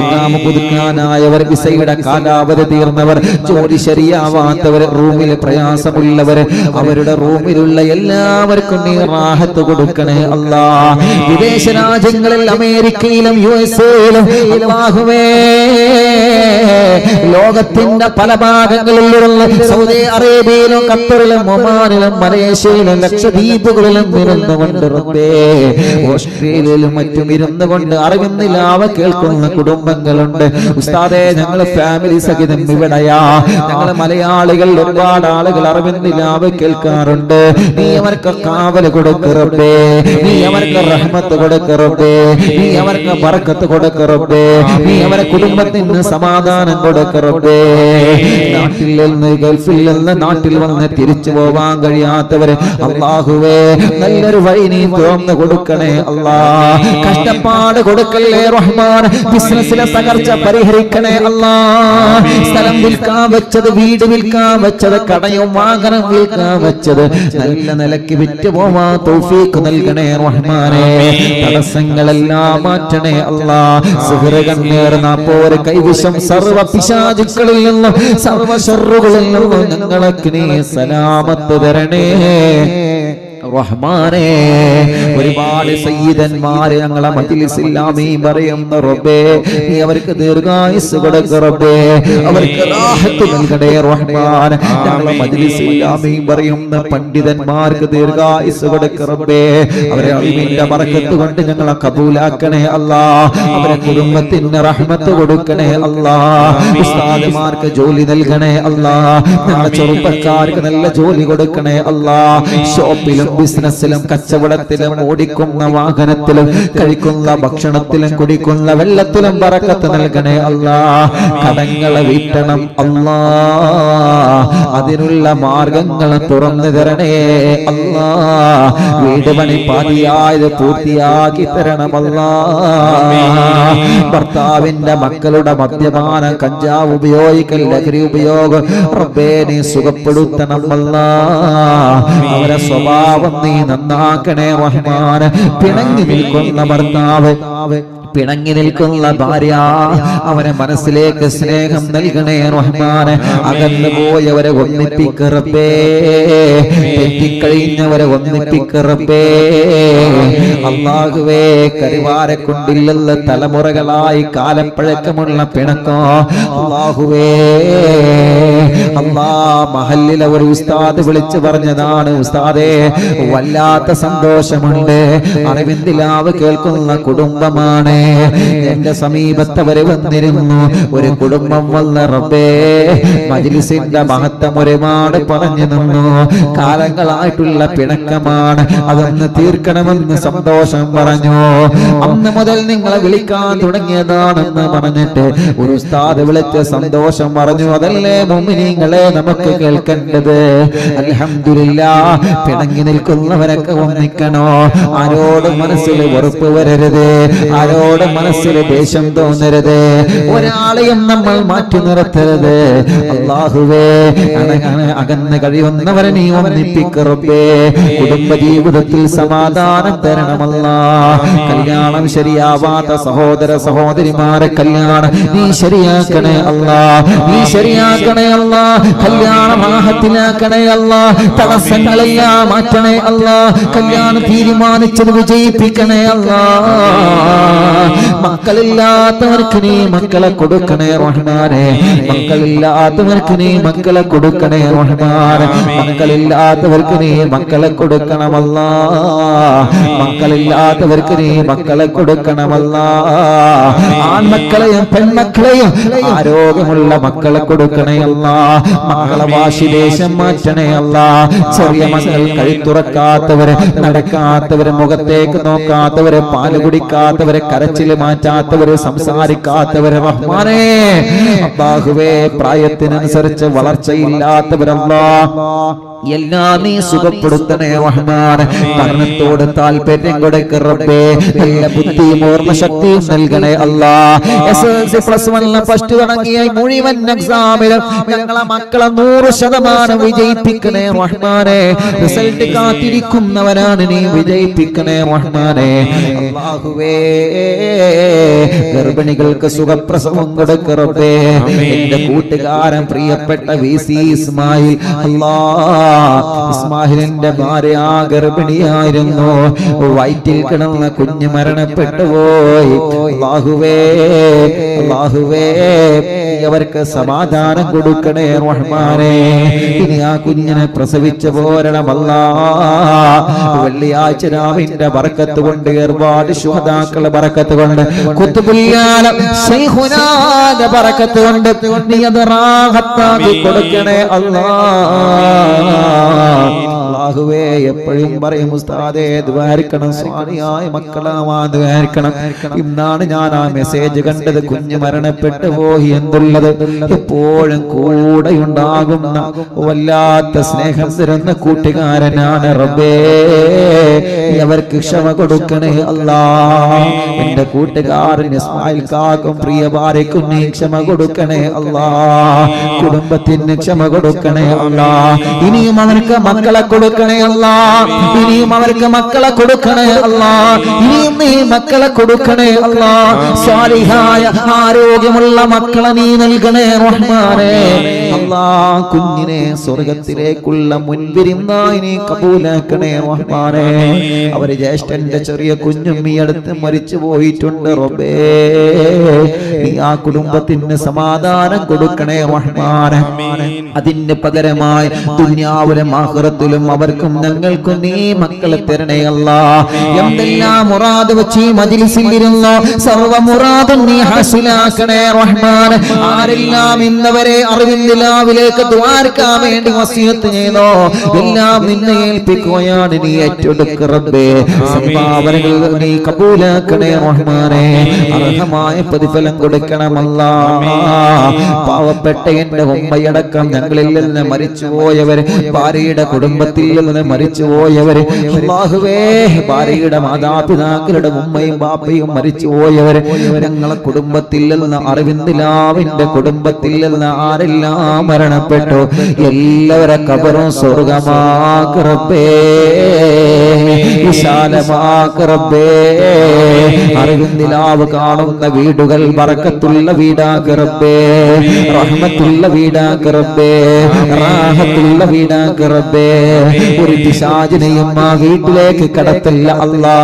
ഇഖാമ പുതുക്കാനായവർ, വിസയുടെ കാലാവധി തീർന്നവർ, ജോലി ശരിയാവാത്തവർ, റൂമിൽ പ്രയാസമുള്ളവർ, അവരുടെ റൂമിലുള്ള എല്ലാവർക്കും നീ റാഹത്ത് കൊടുക്കണേ അല്ലാ. വിദേശ രാജ്യങ്ങളിൽ അമേരിക്കയിലും USA-യിലും അല്ലാഹുവേ ലോകത്തിന്റെ പല ഭാഗങ്ങളിലുള്ള സൗദി അറേബ്യയിലും ഖത്തറിലും ഒമാനിലും മലേഷ്യയിലും ലക്ഷദ്വീപുകളിലും ഇരുന്നുകൊണ്ട് റബ്ബേ, ഓസ്ട്രേലിയയിലും മറ്റും ഇരുന്നുകൊണ്ട് അറിവിന്നിലാവ കേൾക്കുന്ന കുടുംബങ്ങളുണ്ട് ഉസ്താദേ. ഞങ്ങൾ ഫാമിലി സഹിതം ഇവിടെയാ. ഞങ്ങൾ മലയാളികൾ ഒരുപാട് ആളുകൾ അറിവിന്നിലാവ കേൾക്കാറുണ്ട്. നീ അവർക്ക് കാവൽ കൊടുക്ക റബ്ബേ, നീ അവർക്ക് റഹ്മത്ത് കൊടുക്ക റബ്ബേ, നീ അവർക്ക് ബർക്കത്ത് കൊടുക്ക റബ്ബേ, നീ അവരെ കുടുംബത്തിന് സമാധാനം കൊടുക്ക റബ്ബേ. നാട്ടിൽ നിന്ന് ഗൾഫിൽ നിന്ന് നാട്ടിൽ വന്ന് തിരിച്ചു പോവാൻ കഴിയാത്തവര് അല്ലാഹുവേ നല്ലൊരു വഴി നീ തുറന്നു കൊടുക്കണേ അല്ലാ. കഷ്ടപ്പാട് കൊടുക്കല്ലേ റഹ്മാൻ. ബിസിനസ്സിലെ തകർച്ച പരിഹരിക്കണേ അല്ലാ. സ്ഥലം വിൽക്കാൻ വെച്ചത്, വീട് വിൽക്കാൻ വെച്ചത്, കടയും വാഹനം വിൽക്കാൻ വെച്ചത് നല്ല നിലയ്ക്ക് വിറ്റ് പോവാൻ തൗഫീഖ് നൽകണേ റഹ്മാനേ. തടസ്സങ്ങളെല്ലാം മാറ്റണേ അല്ലാ. സിഹ്റ്, കണ്ണീർ, നാപ്പോര്, കൈവിഷം, സർവ പിശാചുക്കളിൽ നിന്നും സർവ ശർറുകളിൽ നിന്നും ഞങ്ങൾക്ക് നീ സലാമത്ത് തരണേ റഹ്മാനേ. ഒരുപാട് സയ്യിദന്മാരെ ഞങ്ങളെ മജ്‌ലിസിൽ ആമീൻ പറയുന്ന റബ്ബേ, നീ അവർക്ക് ദീർഘായുസ്സ് കൊടുക്ക റബ്ബേ, അവർക്ക് റാഹത്ത് നൽകണേ റഹ്മാൻ. ഞങ്ങളെ മജ്‌ലിസിൽ ആമീൻ പറയുന്ന പണ്ഡിതന്മാർക്ക് ദീർഘായുസ്സ് കൊടുക്ക റബ്ബേ, അവരെ ഇൽമിന്റെ ബറക്കത്ത് കൊണ്ട് ഞങ്ങളെ കബൂലാക്കണേ അല്ലാ. അവരെ കുടുംബത്തിന് റഹ്മത്ത് കൊടുക്കണേ അല്ലാ. ഉസ്താദുമാർക്ക് ജോലി നൽകണേ അല്ലാ. ഞങ്ങളെ ചെറുപ്പക്കാർക്ക് നല്ല ജോലി കൊടുക്കണേ അല്ലാ. ഷോപ്പിലും ബിസിനസ്സിലും കച്ചവടത്തിലും ഓടിക്കുന്ന വാഹനത്തിലും കഴിക്കുന്ന ഭക്ഷണത്തിലും കുടിക്കുന്ന വെള്ളത്തിലും ബറക്കത്ത് നൽകണേ അല്ലാ. കടങ്ങളെ വീട്ടണം അല്ലാ. അതിനുള്ള മാർഗങ്ങൾ തുറന്നു തരണേ അല്ലാ. വീട് പണി പാതിയായത് പൂർത്തിയാക്കി തരണം അല്ലാ. ഭർത്താവിന്റെ മക്കളുടെ മദ്യപാനം, കഞ്ചാവ് ഉപയോഗിക്കൽ, ലഹരി ഉപയോഗം റബ്ബേ നീ സുഖപ്പെടുത്തണം അല്ലാ. അവരെ സ്വഭാവം നീ നന്നാക്കണേ റഹ്മാൻ. പിണങ്ങി നിൽക്കുന്ന ഭർത്താവ്, പിണങ്ങി നിൽക്കുന്ന ഭാര്യ, അവരെ മനസ്സിലേക്ക് സ്നേഹം നൽകണേ റഹ്മാൻ. അകന്നു പോയവരെ ഒന്നിപ്പിക്ക റബ്ബേ, തെറ്റിക്കഴിഞ്ഞവരെ ഒന്നിപ്പിക്ക റബ്ബേ. അല്ലാഹുവേ കരിവാരെ കൊണ്ടില്ല തലമുറകളായി കാലപ്പഴക്കമുള്ള പിണക്കോ അല്ലാഹുവേ. അല്ലാ മഹല്ലിലെ ഒരു ഉസ്താദ് വിളിച്ചു പറഞ്ഞതാണ്, ഉസ്താദേ വല്ലാത്ത സന്തോഷമുണ്ട്, അറിവിന്ദിലാവ് കേൾക്കുന്ന കുടുംബമാണ്. എന്റെ സമീപത്തവര് വന്നിരുന്നു, ഒരു കുടുംബം വന്ന റബ്ബേ മജ്‌ലിസിന്റെ മഹത്വം ഒരുപാട് പറഞ്ഞു നിന്നു. കാലങ്ങളായിട്ടുള്ള പിണക്കമാണ്, അതൊന്ന് തീർക്കണമെന്ന് സന്തോഷം സന്തോഷം പറഞ്ഞു. അന്ന് മുതൽ നിങ്ങളെ വിളിക്കാൻ തുടങ്ങിയതാണെന്ന് പറഞ്ഞിട്ട് ഒരു ഉസ്താദ് വിളിച്ച് സന്തോഷം പറഞ്ഞു. അതല്ലേ മുഅ്മിനീങ്ങളെ നമുക്ക് കേൾക്കേണ്ടത്. അൽഹംദുലില്ലാഹ്. പിണങ്ങി നിൽക്കുന്നവരൊക്കെ ഒന്നിക്കണോ. ആരോടും മനസ്സിൽ വെറുപ്പ് വരരുത്, ആരോടും മനസ്സിൽ ദേഷ്യം തോന്നരുത്, ഒരാളെയും നമ്മൾ മാറ്റി നിർത്തരുത്. അല്ലാഹുവേ, അകന്ന് കഴിയുന്നവരെ നീ ഒന്നിപ്പിക്കറബേ. കുടുംബജീവിതത്തിൽ സമാധാനം തരണമല്ലാ. കല്യാണം ശരിയാവാത്ത സഹോദര സഹോദരിമാരെ കല്യാണം നീ ശരിയാക്കണേ അല്ലാ, നീ ശരിയാക്കണേ അല്ലാ. കല്യാണം ആഹത്തിലാക്കണേ അല്ലാ. തടസ്സങ്ങളെല്ലാം മാറ്റണേ അല്ലാ. കല്യാണം തീരുമാനിച്ചത് വിജയിപ്പിക്കണേ അല്ലാ. മക്കളില്ലാത്തവർക്ക് നീ മക്കളെ കൊടുക്കണേ റഹ്മാനെ. മക്കളില്ലാത്തവർക്ക് നീ മക്കളെ കൊടുക്കണേ റഹ്മാനെ. മക്കളില്ലാത്തവർക്ക് നീ മക്കളെ കൊടുക്കണമല്ലാ. മക്കളില്ലാത്തവർക്ക് നീ മക്കളെ കൊടുക്കണമല്ലാ. ആൺമക്കളെയും പെൺമക്കളെയും ആരോഗ്യമുള്ള മക്കളെ കൊടുക്കണേ അല്ലാ. മക്കളെ വാശി ദേശം മാറ്റണേ അല്ലാ. ചെറിയ മക്കൾ കഴുത്തുറക്കാത്തവര്, നടക്കാത്തവര്, മുഖത്തേക്ക് നോക്കാത്തവര്, പാല് കുടിക്കാത്തവര്, കരച്ചില് മാറ്റാത്തവര്, സംസാരിക്കാത്തവര് റഹ്മാനേ. അല്ലാഹുവേ, പ്രായത്തിനനുസരിച്ച് വളർച്ചയില്ലാത്തവരല്ലാ എല്ലാം നീ സുഖപ്പെടുത്തണേ റഹ്മാനെ. പഠനത്തോട് താല്പര്യം കൊടുക്ക റബ്ബേ. നല്ല ബുദ്ധിയും ഓർമ്മശക്തിയും നൽകണേ അല്ലാ. SSLC +1 ഫസ്റ്റ് തുടങ്ങിയ മുഴുവൻ എക്സാമിലും ഞങ്ങളെ മക്കളെ 100% വിജയിപ്പിക്കണേ റഹ്മാനെ. റിസൾട്ട് കാത്തിരിക്കുന്നവരാണ്, നീ വിജയിപ്പിക്കണേ റഹ്മാനെ. അല്ലാഹുവേ, ഗർഭിണികൾക്ക് സുഖപ്രസവം കൊടുക്ക റബ്ബേ. എന്റെ കൂട്ടുകാരൻ പ്രിയപ്പെട്ട VC ഇസ്മായിൽ, അല്ലാഹ് ഇസ്മാഹിലിന്റെ ഭാര്യ ഗർഭിണിയായിരുന്നു. വയറ്റിൽ കിടന്ന കുഞ്ഞ് മരണപ്പെട്ടു പോയി. അല്ലാഹുവേ, അല്ലാഹുവേ, അവർക്ക് സമാധാനം കൊടുക്കണേ റഹ്മാനെ. ഇനി ആ കുഞ്ഞിനെ പ്രസവിച്ചു പോരണമല്ലാ. വെള്ളിയാഴ്ച രാവിന്റെ ബർക്കത്ത് കൊണ്ട്, ഒരുപാട് ശുഹദാക്കളുടെ ബർക്കത്ത് കൊണ്ട്, ഖുത്ബുൽ ആലം ശൈഖുനാന്റെ ബർക്കത്ത് കൊണ്ട് നീ അത് റാഹത്താക്കി കൊടുക്കണേ അല്ലാ. അല്ലാഹുവേ, എപ്പോഴും പറയും ഉസ്താദേ ദ്വാരിക്കണം, സ്വാലിയായ മക്കളാവാൻ ദ്വാരിക്കണം. ഇന്നാണ് ഞാൻ ആ മെസ്സേജ് കണ്ടത്. കുഞ്ഞ് മരണപ്പെട്ടു പോയി എന്നുള്ളത് എപ്പോഴും കൂടെ ഉണ്ടാകുന്ന വല്ലാത്ത സ്നേഹം തരുന്ന കൂട്ടുകാരനാണ് റബ്ബേ. അവർക്ക് ക്ഷമ കൊടുക്കണേ അല്ലാ. എന്റെ കൂട്ടുകാരൻ ഇസ്മായിൽ കാക്കും പ്രിയ ഭാര്യക്കും നീ ക്ഷമ കൊടുക്കണേ അല്ലാ. കുടുംബത്തിന് ക്ഷമ കൊടുക്കണേ അല്ലാ. ഇനിയും അവർക്ക് മക്കളെ കൊടുക്കണേ അല്ലാ. ഇനിയും അവർക്ക് മക്കളെ കൊടുക്കണേ അല്ലാ. ഇനിയും നീ മക്കളെ കൊടുക്കണേ അല്ലാ. സ്വാലിഹായ ആരോഗ്യമുള്ള മക്കളെ നീ നൽകണേ റഹ്മാനേ. അല്ലാ, കുഞ്ഞിനെ സ്വർഗത്തിലേക്കുള്ള മുൻവിരുന്നായി നീ കബൂലാക്കണേ റഹ്മാനേ. അവര് ജ്യേഷ്ഠന്റെ ചെറിയ കുഞ്ഞും ഈ അടുത്ത് മരിച്ചു പോയിട്ടുണ്ട് റബ്ബേ. നീ ആ കുടുംബത്തിന് സമാധാനം കൊടുക്കണേ റഹ്മാനേ. അതിന് പകരമായി ദുനിയാവിലും ആഖിറത്തിലും അവർക്കും ഞങ്ങൾക്കും നീ മക്കളെ തരണേ അല്ലാ. എന്തെല്ലാം മുറാദ് വെച്ച് ഈ മജ്ലിസിൽ ഇരുന്നോ സർവ്വ മുറാദും നീ ഹാസിലാക്കണേ റഹ്മാൻ. ആരെല്ലാം ഇന്നവരെ അറിവിന്ദിലാവിലേക്ക് ദ്വാരക്കാൻ വേണ്ടി വസിയത്ത് ചെയ്തോ എല്ലാം നിന്നെ ഏൽപ്പിക്കുകയാണ്. നീ ഏറ്റെടുക്ക റബ്ബേ. സംഭാവനകൾ നീ കബൂലാക്കണേ റഹ്മാനേ. അർഹമായ പ്രതിഫലം കൊടുക്കണമല്ലാ. പാവപ്പെട്ട എന്റെ ഉമ്മയടക്കം ഞങ്ങളിൽ നിന്ന് മരിച്ചുപോയവര്, ഭാര്യയുടെ കുടുംബത്തിൽ നിന്ന് മരിച്ചുപോയവര്, അല്ലാഹുവേ, ഭാര്യയുടെ മാതാപിതാക്കളുടെ ഉമ്മയും ബാപ്പയും മരിച്ചുപോയവര്, ഞങ്ങളെ കുടുംബത്തിൽ നിന്ന് അറിവിന്ദിലാവിന്റെ കുടുംബത്തിൽ നിന്ന് ആരെല്ലാം മരണപ്പെട്ടു എല്ലാവരെ ഖബറും സ്വർഗമാക്ക് റബ്ബേ, വിശാലമാക്ക് റബ്ബേ. അറിവിന്ദിലാവ് കാണുന്ന വീടുകൾ ബറക്കത്തുള്ള വീടാക്ക് റബ്ബേ, റഹ്മത്തുള്ള വീടാക്ക് റബ്ബേ, റാഹത്തുള്ള വീടാക്ക് റബ്ബേ. ഒരു പിശാചിനെയും ആ വീട്ടിലേക്ക് കടത്തില്ല അല്ലാ.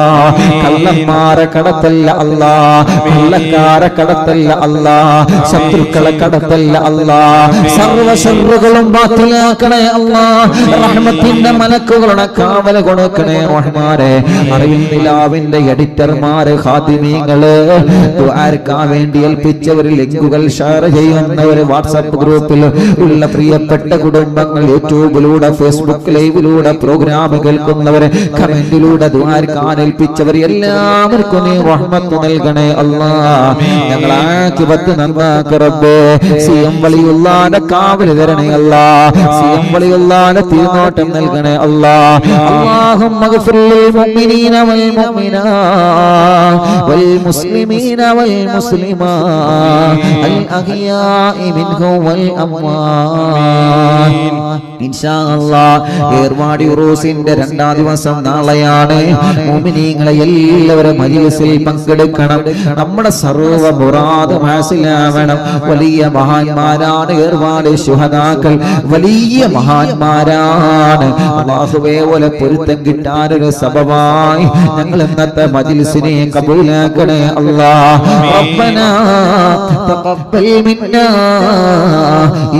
കള്ളം കള്ളന്മാരെ കടത്തല്ല അല്ലാ, കൊള്ളക്കാരെ കടത്തല്ല അല്ലാ, ശത്രുക്കളെ കടത്തല്ല അല്ലാ, സർവ്വ ശർറുകളും ബാത്തിലാക്കണേ അല്ലാ, റഹ്മത്തിന്റെ മലക്കുകളുടെ കാവൽ കൊടുക്കണേ റഹ്മാനെ. അറിവിൻ നിലാവിന്റെ എഡിറ്റർമാര്, ഖാദിമീങ്ങള്, ദുആർക്കാൻ വേണ്ടി ഏൽപ്പിച്ചവര്, ലിങ്കുകൾ ഷെയർ ചെയ്യുന്നവര്, വാട്സാപ്പ് ഗ്രൂപ്പിൽ ഉള്ള പ്രിയപ്പെട്ട കുടുംബങ്ങൾ, യൂട്യൂബിലൂടെ ഫേസ്ബുക്ക് ലൈവിലൂടെ പ്രോഗ്രാം കേൾക്കുന്നവര്, കമന്റിലൂടെ ദുആർക്കാൻ ഏൽപ്പിച്ചവർ എല്ലാവർക്കും നീ റഹ്മത്ത് നൽകണേ അല്ലാ. ഞങ്ങൾ ആഖിബത്ത് നന്നാക്ക് റബ്ബേ. സിയം വലിയുള്ളാന്റെ കാവൽ തരണേ അല്ലാ, സിയം വലിയുള്ളാന്റെ തിരുനോട്ടം നൽകണേ അല്ലാ. അല്ലാഹുമ്മ ഗ്ഫിർ ലിൽ മുഅ്മിനീന വൽ മുഅ്മിനാത്ത് വൽ മുസ്ലിമീന വൽ മുസ്ലിമാത്ത് അൽ അഹ്യാഇ മിൻഹും വൽ അംവാത്ത്. ഇൻഷാ അല്ലാഹ് ഏർവാടി ഉറൂസിന്റെ രണ്ടാം ദിവസം നാളെയാണ്. മുഅ്മിനീങ്ങളെ എല്ലാവരും മജ്‌ലിസിൽ പങ്കെടുക്കണം. നമ്മുടെ സർവ്വ മുറാദും ഹാസിലാവണം. വലിയ മഹാന്മാരാണ് ഏർവാടി ശുഹദാക്കൾ, വലിയ മഹാന്മാരാണ്. അല്ലാഹുവേ ഓലെ പൊരുത്തം കിട്ടാനൊരു സബബായി ഞങ്ങൾ ഇന്നത്തെ മജ്‌ലിസിനെ കബൂലാക്കണേ അല്ലാഹ്. റബ്ബനാ തഖബ്ബൽ മിന്നാ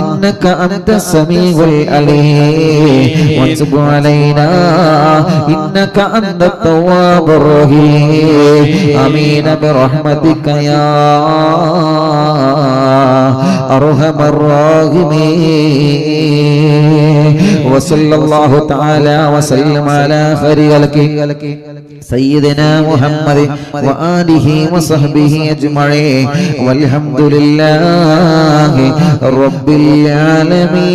ഇന്നക അൻത സമീഉൽ അലീം വതുബ് അലൈനാ ഇന്നക അൻത തവ്വാബുർ റഹീം. ആമീൻ ബിറഹ്മതിക യാ അർഹമർ റഹീമീൻ. വസല്ലല്ലാഹു തആല വസല്ലം അലാ ഖൈരി ഖൽഖി സയ്യിദനാ മുഹമ്മദ് വആലിഹി വസഹ്ബിഹി അജ്മഈൻ വൽഹംദുലില്ലാഹി റബ്ബിൽ ആലമീൻ.